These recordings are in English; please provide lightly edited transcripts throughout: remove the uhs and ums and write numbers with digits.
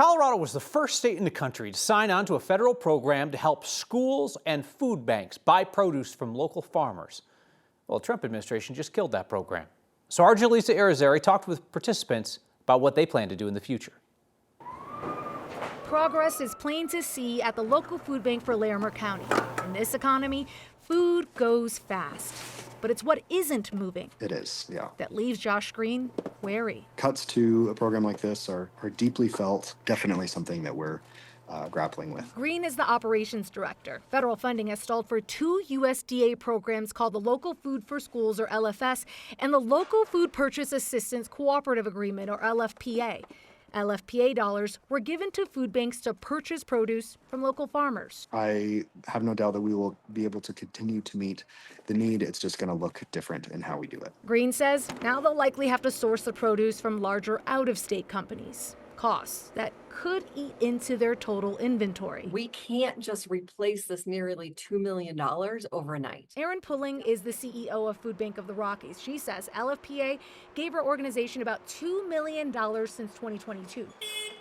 Colorado was the first state in the country to sign on to a federal program to help schools and food banks buy produce from local farmers. Well, the Trump administration just killed that program. So our Jaleesa Irizarry talked with participants about what they plan to do in the future. Progress is plain to see at the local food bank for Larimer County. In this economy, food goes fast. But it's what isn't moving. It is, yeah. That leaves Josh Green wary. Cuts to a program like this are deeply felt, definitely something that we're grappling with. Green is the operations director. Federal funding has stalled for two USDA programs called the Local Food for Schools, or LFS, and the Local Food Purchase Assistance Cooperative Agreement, or LFPA. LFPA dollars were given to food banks to purchase produce from local farmers. I have no doubt that we will be able to continue to meet the need. It's just going to look different in how we do it. Green says now they'll likely have to source the produce from larger out-of-state companies. Costs that could eat into their total inventory. We can't just replace this nearly $2 million overnight. Erin Pulling is the CEO of Food Bank of the Rockies. She says LFPA gave her organization about $2 million since 2022.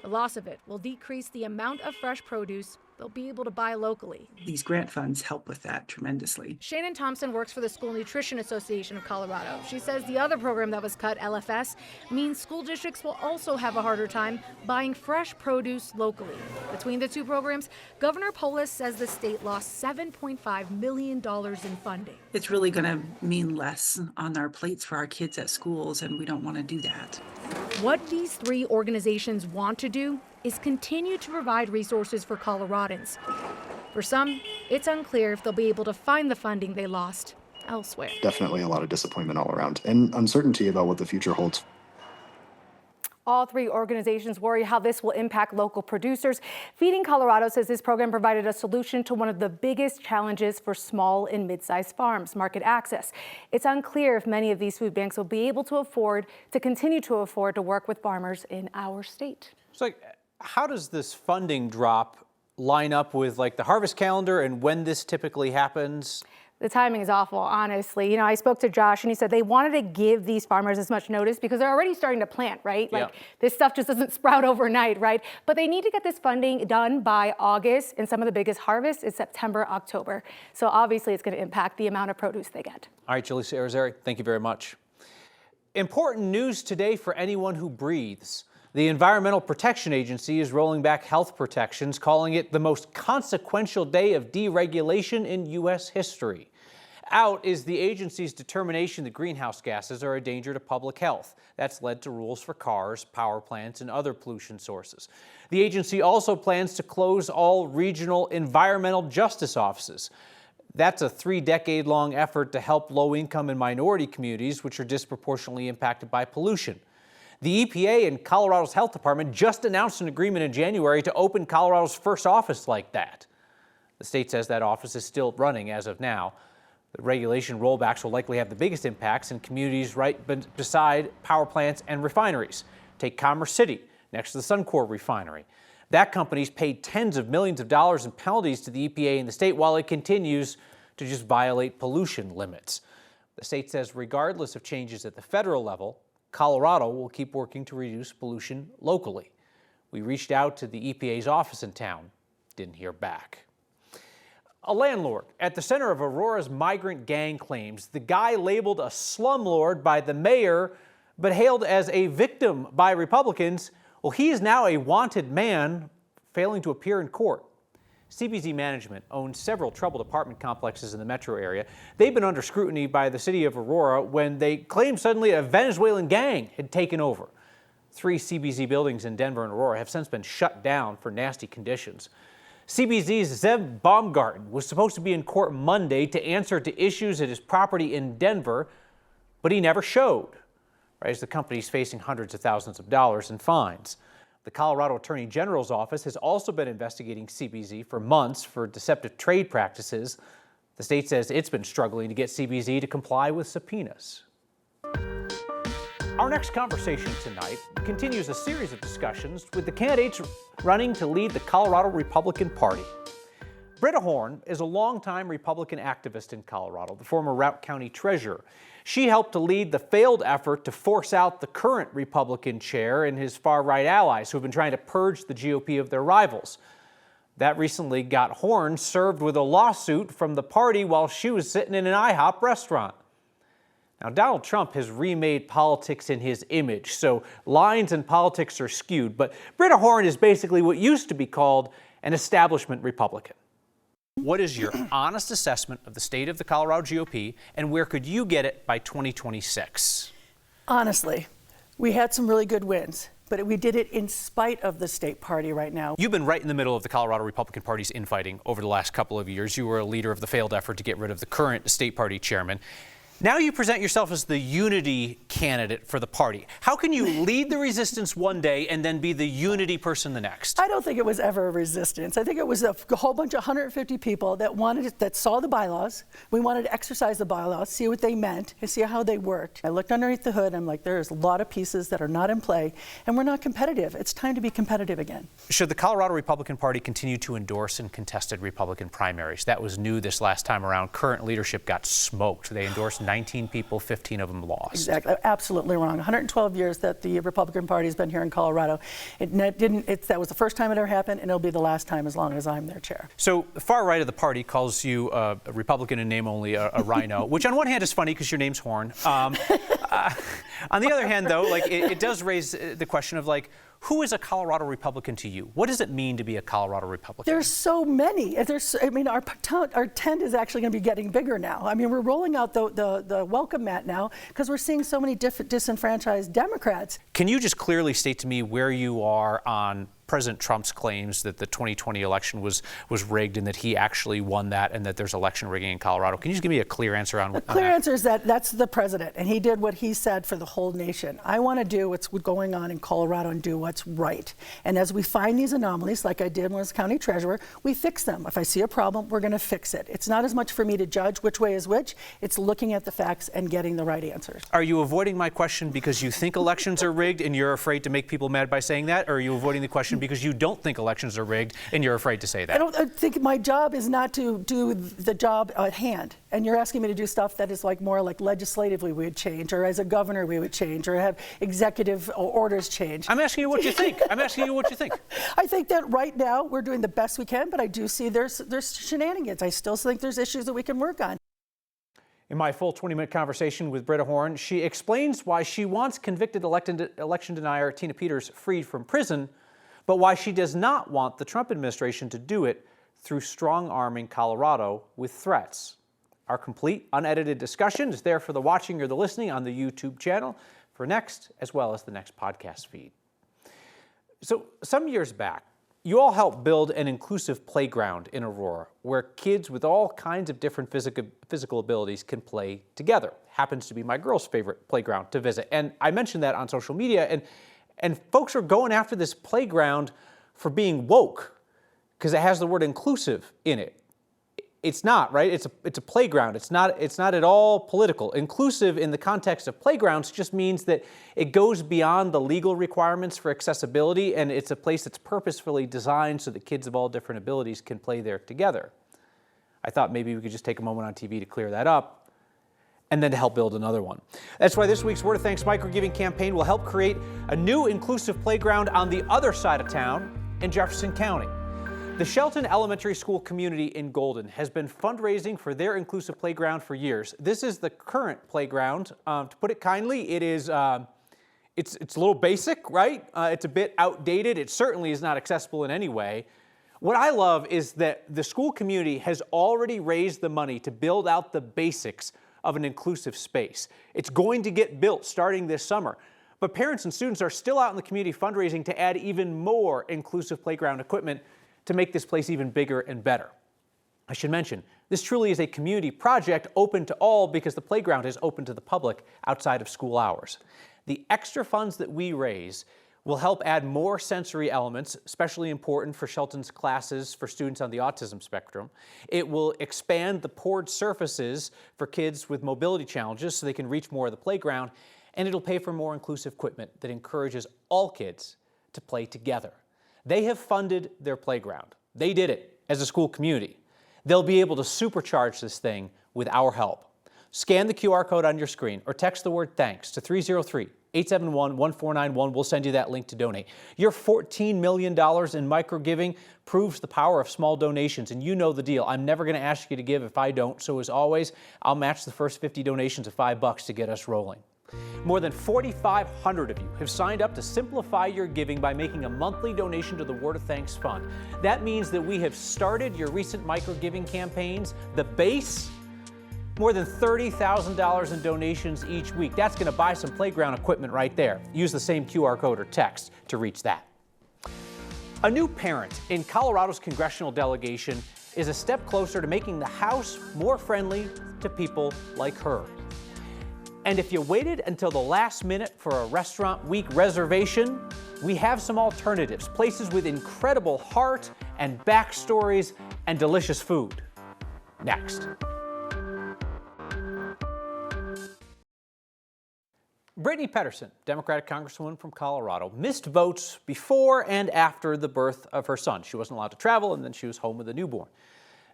The loss of it will decrease the amount of fresh produce they'll be able to buy locally. These grant funds help with that tremendously. Shannon Thompson works for the School Nutrition Association of Colorado. She says the other program that was cut, LFS, means school districts will also have a harder time buying fresh produce locally. Between the two programs, Governor Polis says the state lost $7.5 million in funding. It's really going to mean less on our plates for our kids at schools, and we don't want to do that. What these three organizations want to do is continue to provide resources for Coloradans. For some, it's unclear if they'll be able to find the funding they lost elsewhere. Definitely a lot of disappointment all around and uncertainty about what the future holds. All three organizations worry how this will impact local producers. Feeding Colorado says this program provided a solution to one of the biggest challenges for small and mid-sized farms, market access. It's unclear if many of these food banks will be able to continue to afford to work with farmers in our state. So, how does this funding drop line up with the harvest calendar and when this typically happens? The timing is awful, honestly. I spoke to Josh and he said they wanted to give these farmers as much notice because they're already starting to plant, right? This stuff just doesn't sprout overnight, right? But they need to get this funding done by August, and some of the biggest harvests is September, October. So obviously it's going to impact the amount of produce they get. All right, Jaleesa Irizarry, thank you very much. Important news today for anyone who breathes. The Environmental Protection Agency is rolling back health protections, calling it the most consequential day of deregulation in U.S. history. Out is the agency's determination that greenhouse gases are a danger to public health. That's led to rules for cars, power plants, and other pollution sources. The agency also plans to close all regional environmental justice offices. That's a 3-decade-long effort to help low-income and minority communities, which are disproportionately impacted by pollution. The EPA and Colorado's Health Department just announced an agreement in January to open Colorado's first office like that. The state says that office is still running as of now. The regulation rollbacks will likely have the biggest impacts in communities right beside power plants and refineries. Take Commerce City, next to the Suncor refinery. That company's paid tens of millions of dollars in penalties to the EPA and the state while it continues to just violate pollution limits. The state says regardless of changes at the federal level, Colorado will keep working to reduce pollution locally. We reached out to the EPA's office in town, didn't hear back. A landlord at the center of Aurora's migrant gang claims the guy labeled a slumlord by the mayor but hailed as a victim by Republicans, well, he is now a wanted man failing to appear in court. CBZ Management owns several troubled apartment complexes in the metro area. They've been under scrutiny by the city of Aurora when they claimed suddenly a Venezuelan gang had taken over. 3 CBZ buildings in Denver and Aurora have since been shut down for nasty conditions. CBZ's Zeb Baumgarten was supposed to be in court Monday to answer to issues at his property in Denver, but he never showed, right as the company's facing hundreds of thousands of dollars in fines. The Colorado Attorney General's office has also been investigating CBZ for months for deceptive trade practices. The state says it's been struggling to get CBZ to comply with subpoenas. Our next conversation tonight continues a series of discussions with the candidates running to lead the Colorado Republican Party. Britta Horn is a longtime Republican activist in Colorado, the former Routt County treasurer. She helped to lead the failed effort to force out the current Republican chair and his far-right allies who have been trying to purge the GOP of their rivals. That recently got Horn served with a lawsuit from the party while she was sitting in an IHOP restaurant. Now, Donald Trump has remade politics in his image, so lines in politics are skewed. But Britta Horn is basically what used to be called an establishment Republican. What is your honest assessment of the state of the Colorado GOP, and where could you get it by 2026? Honestly, we had some really good wins, but we did it in spite of the state party right now. You've been right in the middle of the Colorado Republican Party's infighting over the last couple of years. You were a leader of the failed effort to get rid of the current state party chairman. Now you present yourself as the unity candidate for the party. How can you lead the resistance one day and then be the unity person the next? I don't think it was ever a resistance. I think it was a whole bunch of 150 people that saw the bylaws. We wanted to exercise the bylaws, see what they meant, and see how they worked. I looked underneath the hood. I'm like, there's a lot of pieces that are not in play, and we're not competitive. It's time to be competitive again. Should the Colorado Republican Party continue to endorse in contested Republican primaries? That was new this last time around. Current leadership got smoked. They endorsed 19 people, 15 of them lost. Exactly, absolutely wrong. 112 years that the Republican Party has been here in Colorado. That was the first time it ever happened, and it'll be the last time as long as I'm their chair. So the far right of the party calls you a Republican in name only, a rhino, which on one hand is funny because your name's Horn. On the other hand, though, it does raise the question of who is a Colorado Republican to you? What does it mean to be a Colorado Republican? There's so many. Our tent is actually going to be getting bigger now. I mean, we're rolling out the welcome mat now because we're seeing so many disenfranchised Democrats. Can you just clearly state to me where you are on President Trump's claims that the 2020 election was rigged and that he actually won that and that there's election rigging in Colorado? Can you just give me a clear answer on that? The clear answer is that that's the president, and he did what he said for the whole nation. I want to do what's going on in Colorado and do what's right. And as we find these anomalies, like I did when I was county treasurer, we fix them. If I see a problem, we're going to fix it. It's not as much for me to judge which way is which. It's looking at the facts and getting the right answers. Are you avoiding my question because you think elections are rigged and you're afraid to make people mad by saying that? Or are you avoiding the question because you don't think elections are rigged and you're afraid to say that? I think my job is not to do the job at hand. And you're asking me to do stuff that is more like legislatively we would change, or as a governor we would change, or have executive orders change. I'm asking you what you think. I'm asking you what you think. I think that right now we're doing the best we can, but I do see there's shenanigans. I still think there's issues that we can work on. In my full 20-minute conversation with Britta Horn, she explains why she wants convicted election denier Tina Peters freed from prison, but why she does not want the Trump administration to do it through strong-arming Colorado with threats. Our complete, unedited discussion is there for the watching or the listening on the YouTube channel for next, as well as the next podcast feed. So some years back, you all helped build an inclusive playground in Aurora where kids with all kinds of different physical abilities can play together. Happens to be my girl's favorite playground to visit. And I mentioned that on social media, and folks are going after this playground for being woke because it has the word inclusive in it. It's not, right? It's a playground. It's not at all political. Inclusive in the context of playgrounds just means that it goes beyond the legal requirements for accessibility, and it's a place that's purposefully designed so that kids of all different abilities can play there together. I thought maybe we could just take a moment on TV to clear that up and then to help build another one. That's why this week's Word of Thanks Microgiving campaign will help create a new inclusive playground on the other side of town in Jefferson County. The Shelton Elementary School community in Golden has been fundraising for their inclusive playground for years. This is the current playground. To put it kindly, it's a little basic, right? It's a bit outdated. It certainly is not accessible in any way. What I love is that the school community has already raised the money to build out the basics of an inclusive space. It's going to get built starting this summer. But parents and students are still out in the community fundraising to add even more inclusive playground equipment to make this place even bigger and better. I should mention, this truly is a community project open to all because the playground is open to the public outside of school hours. The extra funds that we raise will help add more sensory elements, especially important for Shelton's classes for students on the autism spectrum. It will expand the poured surfaces for kids with mobility challenges so they can reach more of the playground, and it'll pay for more inclusive equipment that encourages all kids to play together. They have funded their playground. They did it as a school community. They'll be able to supercharge this thing with our help. Scan the QR code on your screen or text the word thanks to 303-871-1491. We'll send you that link to donate. Your $14 million in micro-giving proves the power of small donations, and you know the deal. I'm never going to ask you to give if I don't, so as always, I'll match the first 50 donations of $5 to get us rolling. More than 4,500 of you have signed up to simplify your giving by making a monthly donation to the Word of Thanks Fund. That means that we have started your recent micro-giving campaigns. The base, more than $30,000 in donations each week. That's going to buy some playground equipment right there. Use the same QR code or text to reach that. A new parent in Colorado's congressional delegation is a step closer to making the House more friendly to people like her. And if you waited until the last minute for a restaurant week reservation, we have some alternatives, places with incredible heart and backstories and delicious food. Next. Brittany Pedersen, Democratic Congresswoman from Colorado, missed votes before and after the birth of her son. She wasn't allowed to travel, and then she was home with a newborn.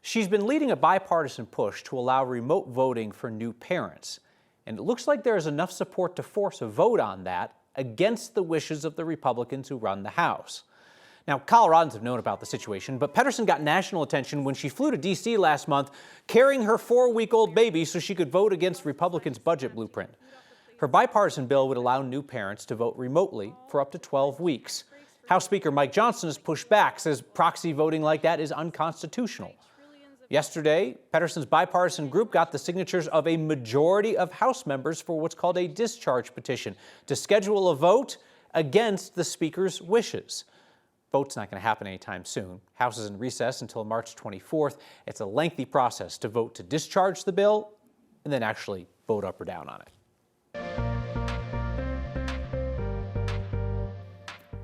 She's been leading a bipartisan push to allow remote voting for new parents. And it looks like there is enough support to force a vote on that against the wishes of the Republicans who run the House. Now, Coloradans have known about the situation, but Pedersen got national attention when she flew to D.C. last month carrying her 4-week-old baby so she could vote against Republicans' budget blueprint. Her bipartisan bill would allow new parents to vote remotely for up to 12 weeks. House Speaker Mike Johnson has pushed back, says proxy voting like that is unconstitutional. Yesterday, Pedersen's bipartisan group got the signatures of a majority of House members for what's called a discharge petition to schedule a vote against the Speaker's wishes. Vote's not going to happen anytime soon. House is in recess until March 24th. It's a lengthy process to vote to discharge the bill and then actually vote up or down on it.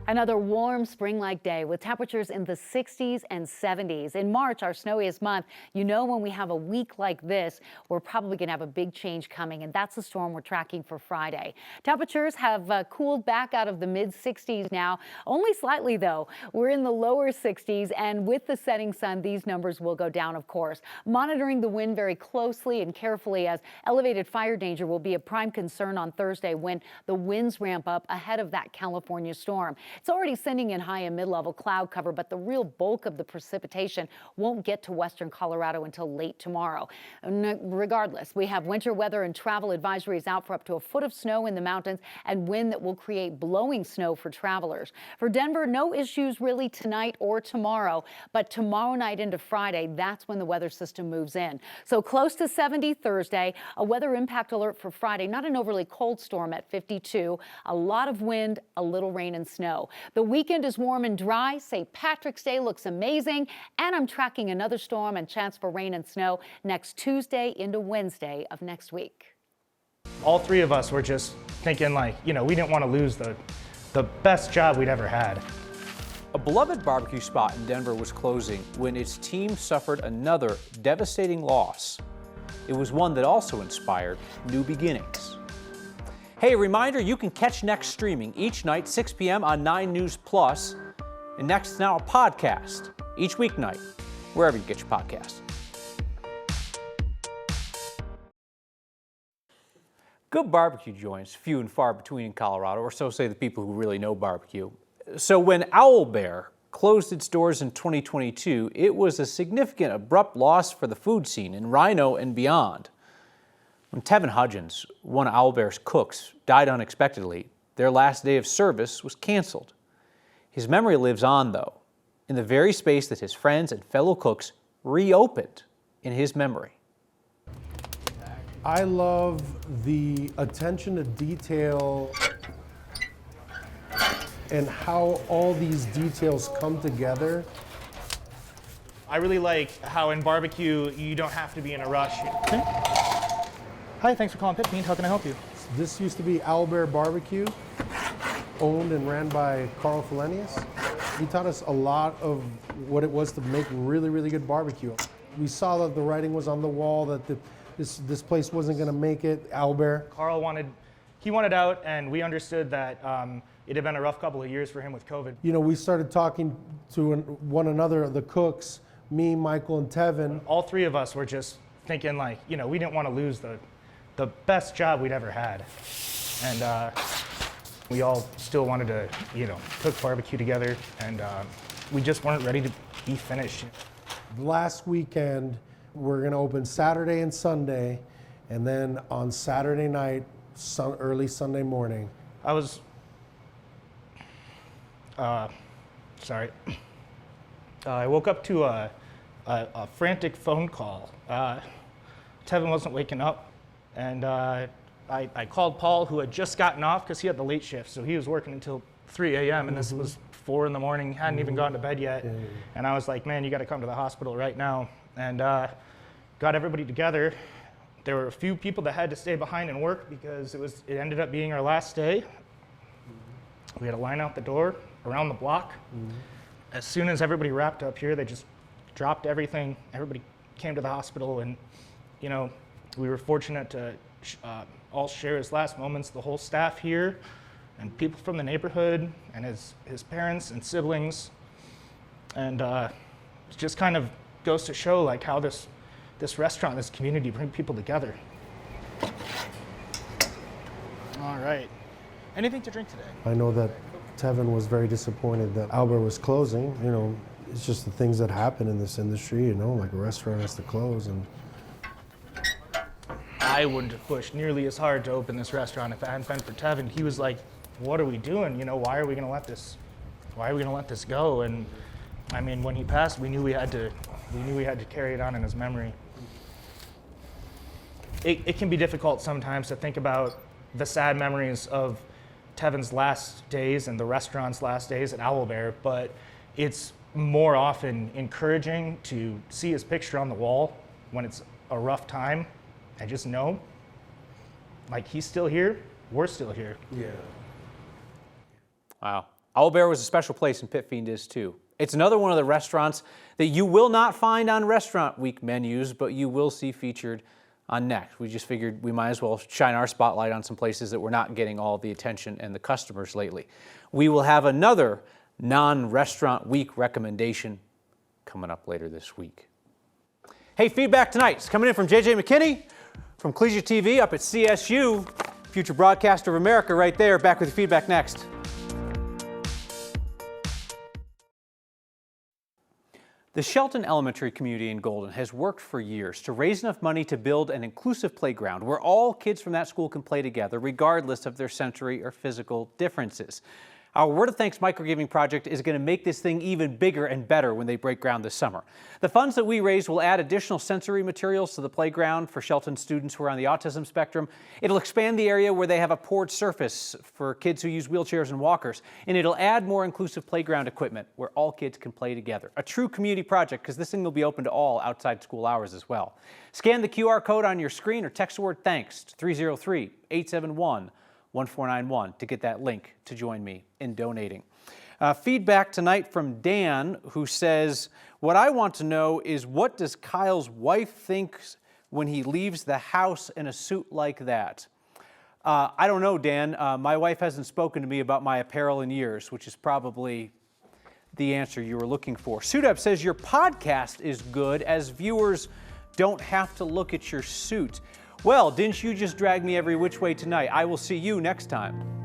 Another warm spring-like day with temperatures in the 60s and 70s. In March, our snowiest month, you know when we have a week like this, we're probably going to have a big change coming, and that's the storm we're tracking for Friday. Temperatures have cooled back out of the mid-60s now, only slightly though. We're in the lower 60s, and with the setting sun, these numbers will go down, of course. Monitoring the wind very closely and carefully, as elevated fire danger will be a prime concern on Thursday when the winds ramp up ahead of that California storm. It's already sending in high and mid-level cloud cover, but the real bulk of the precipitation won't get to western Colorado until late tomorrow. Regardless, we have winter weather and travel advisories out for up to a foot of snow in the mountains and wind that will create blowing snow for travelers. For Denver, no issues really tonight or tomorrow, but tomorrow night into Friday, that's when the weather system moves in. So close to 70 Thursday, a weather impact alert for Friday, not an overly cold storm at 52, a lot of wind, a little rain and snow. The weekend is warm and dry. St. Patrick's Day looks amazing. And I'm tracking another storm and chance for rain and snow next Tuesday into Wednesday of next week. All three of us were just thinking we didn't want to lose the best job we'd ever had. A beloved barbecue spot in Denver was closing when its team suffered another devastating loss. It was one that also inspired new beginnings. Hey, a reminder, you can catch Next streaming each night, 6 p.m. on 9 News Plus. And Next is now a podcast each weeknight, wherever you get your podcasts. Good barbecue joints, few and far between in Colorado, or so say the people who really know barbecue. So when Owlbear closed its doors in 2022, it was a significant abrupt loss for the food scene in Rhino and beyond. When Tevin Hudgens, one of Owlbear's cooks, died unexpectedly, their last day of service was canceled. His memory lives on, though, in the very space that his friends and fellow cooks reopened in his memory. I love the attention to detail and how all these details come together. I really like how in barbecue, you don't have to be in a rush. Hi, thanks for calling Pit Bean. How can I help you? This used to be Owlbear Barbecue, owned and ran by Carl Felenius. He taught us a lot of what it was to make really, really good barbecue. We saw that the writing was on the wall, that this place wasn't going to make it, Owlbear. Carl wanted out, and we understood that it had been a rough couple of years for him with COVID. You know, we started talking to one another, the cooks. me, Michael, and Tevin. All three of us were just thinking like, you know, we didn't want to lose the best job we'd ever had. And we all still wanted to, you know, cook barbecue together, and we just weren't ready to be finished. Last weekend, we're gonna open Saturday and Sunday, and then on Saturday night, early Sunday morning. I was, sorry. I woke up to a frantic phone call. Tevin wasn't waking up, and I called Paul, who had just gotten off because he had the late shift, so he was working until 3 a.m. and this was 4 in the morning, hadn't even gone to bed yet. And I was like, man, you got to come to the hospital right now. And got everybody together. There were a few people that had to stay behind and work because it ended up being our last day. We had a line out the door around the block. As soon as everybody wrapped up here, they just dropped everything. Everybody came to the hospital, and you know, we were fortunate to all share his last moments, the whole staff here, and people from the neighborhood, and his parents and siblings. And it just kind of goes to show like how this restaurant, this community bring people together. All right. Anything to drink today? I know that Tevin was very disappointed that Albert was closing. You know, it's just the things that happen in this industry, you know, like a restaurant has to close. And I wouldn't have pushed nearly as hard to open this restaurant if it hadn't been for Tevin. He was like, what are we doing? You know, why are we gonna let this go? And I mean, when he passed, we knew we had to carry it on in his memory. It can be difficult sometimes to think about the sad memories of Tevin's last days and the restaurant's last days at Owlbear, but it's more often encouraging to see his picture on the wall when it's a rough time and just know, like, he's still here, we're still here. yeah. Wow. Owlbear was a special place, and Pit Fiend is too. It's another one of the restaurants that you will not find on Restaurant Week menus, but you will see featured on Next. We just figured we might as well shine our spotlight on some places that we're not getting all the attention and the customers lately. We will have another non-Restaurant Week recommendation coming up later this week. Hey, feedback tonight is coming in from JJ McKinney from Collegiate TV up at CSU. Future broadcaster of America right there. Back with your feedback next. The Shelton Elementary community in Golden has worked for years to raise enough money to build an inclusive playground where all kids from that school can play together regardless of their sensory or physical differences. Our Word of Thanks microgiving project is going to make this thing even bigger and better when they break ground this summer. The funds that we raise will add additional sensory materials to the playground for Shelton students who are on the autism spectrum. It'll expand the area where they have a poured surface for kids who use wheelchairs and walkers. And it'll add more inclusive playground equipment where all kids can play together. A true community project, because this thing will be open to all outside school hours as well. Scan the QR code on your screen or text the word THANKS to 303-871-1491 to get that link to join me in donating. Feedback tonight from Dan, who says, what I want to know is, what does Kyle's wife think when he leaves the house in a suit like that? I don't know, Dan. My wife hasn't spoken to me about my apparel in years, which is probably the answer you were looking for. Suit-Up says your podcast is good as viewers don't have to look at your suit. Well, didn't you just drag me every which way tonight? I will see you next time.